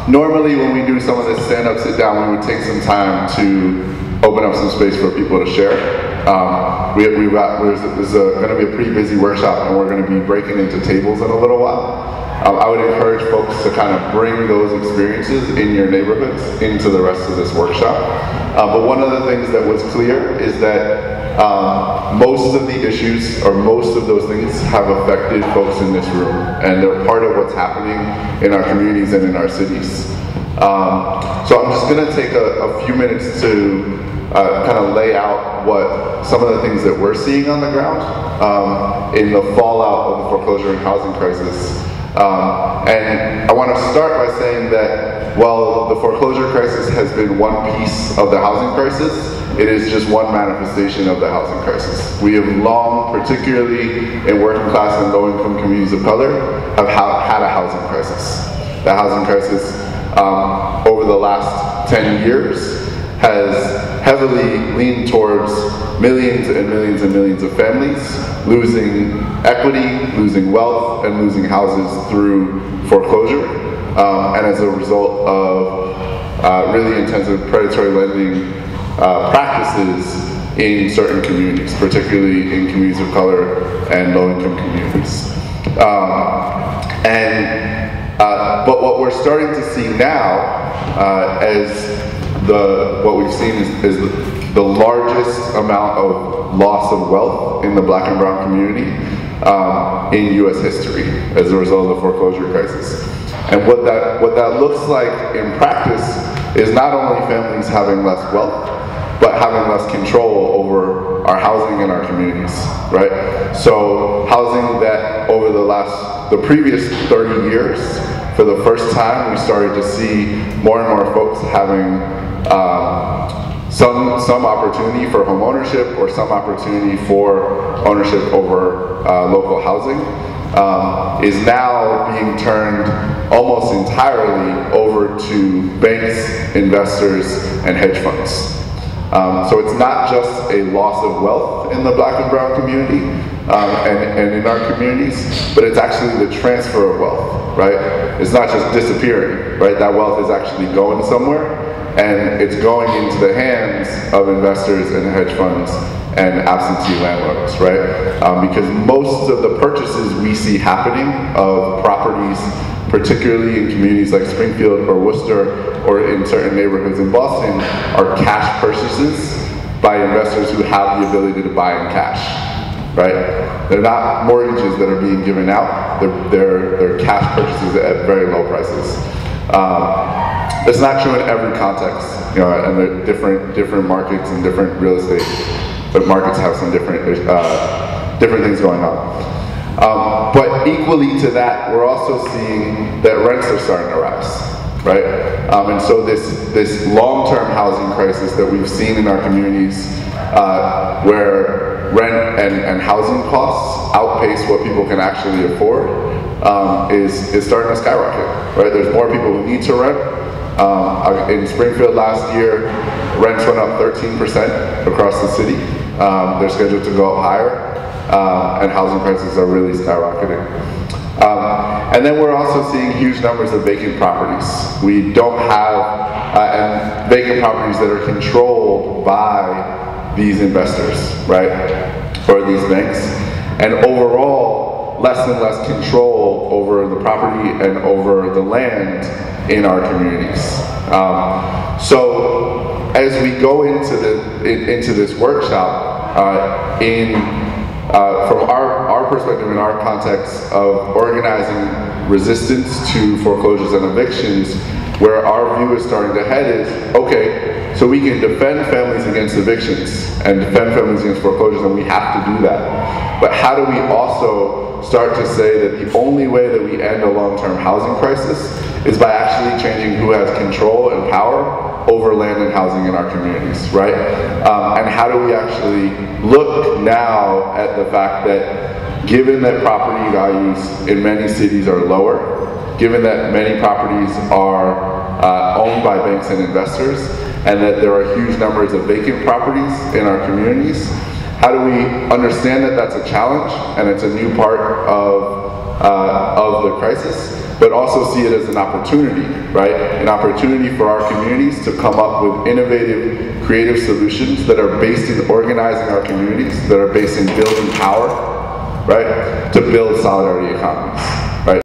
Normally when we do some of this stand-up, sit-down, we would take some time to open up some space for people to share. There's going to be a pretty busy workshop, and we're going to be breaking into tables in a little while. I would encourage folks to kind of bring those experiences in your neighborhoods into the rest of this workshop. But one of the things that was clear is that most of the issues, or most of those things, have affected folks in this room, and they're part of what's happening in our communities and in our cities. So I'm just going to take a few minutes to kind of lay out what some of the things that we're seeing on the ground in the fallout of the foreclosure and housing crisis. And I want to start by saying that while the foreclosure crisis has been one piece of the housing crisis, it is just one manifestation of the housing crisis. We have long, particularly in working class and low-income communities of color, have had a housing crisis. The housing crisis over the last 10 years has heavily leaned towards millions and millions and millions of families losing equity, losing wealth, and losing houses through foreclosure, and as a result of really intensive predatory lending practices in certain communities, particularly in communities of color and low-income communities. But what we're starting to see now, what we've seen is the largest amount of loss of wealth in the Black and brown community in U.S. history as a result of the foreclosure crisis. And what that looks like in practice is not only families having less wealth, but having less control over our housing and our communities, right? So housing that over the previous 30 years, for the first time, we started to see more and more folks having some opportunity for home ownership or some opportunity for ownership over local housing, is now being turned almost entirely over to banks, investors, and hedge funds. So it's not just a loss of wealth in the Black and brown community and in our communities, but it's actually the transfer of wealth, right? It's not just disappearing, right? That wealth is actually going somewhere, and it's going into the hands of investors and hedge funds and absentee landlords, right? Because most of the purchases we see happening of properties, particularly in communities like Springfield or Worcester or in certain neighborhoods in Boston, are cash purchases by investors who have the ability to buy in cash, right? They're not mortgages that are being given out, they're cash purchases at very low prices. It's not true in every context, you know, and there are different markets and different real estate, but markets have some different things going on. But equally to that, we're also seeing that rents are starting to rise, right? And so this long-term housing crisis that we've seen in our communities, where rent and housing costs outpace what people can actually afford, is starting to skyrocket, right? There's more people who need to rent. In Springfield last year, rents went up 13% across the city. They're scheduled to go up higher. And housing prices are really skyrocketing. And then we're also seeing huge numbers of vacant properties. We don't have and vacant properties that are controlled by these investors, right, or these banks. And overall, less and less control over the property and over the land in our communities. So as we go into this workshop, from our perspective and our context of organizing resistance to foreclosures and evictions, where our view is starting to head is, okay, so we can defend families against evictions and defend families against foreclosures, and we have to do that. But how do we also start to say that the only way that we end a long-term housing crisis is by actually changing who has control and power over land and housing in our communities, right? And how do we actually look now at the fact that given that property values in many cities are lower, given that many properties are owned by banks and investors, and that there are huge numbers of vacant properties in our communities, how do we understand that that's a challenge and it's a new part of the crisis? but also see it as an opportunity, right? An opportunity for our communities to come up with innovative, creative solutions that are based in organizing our communities, that are based in building power, right? To build solidarity economies.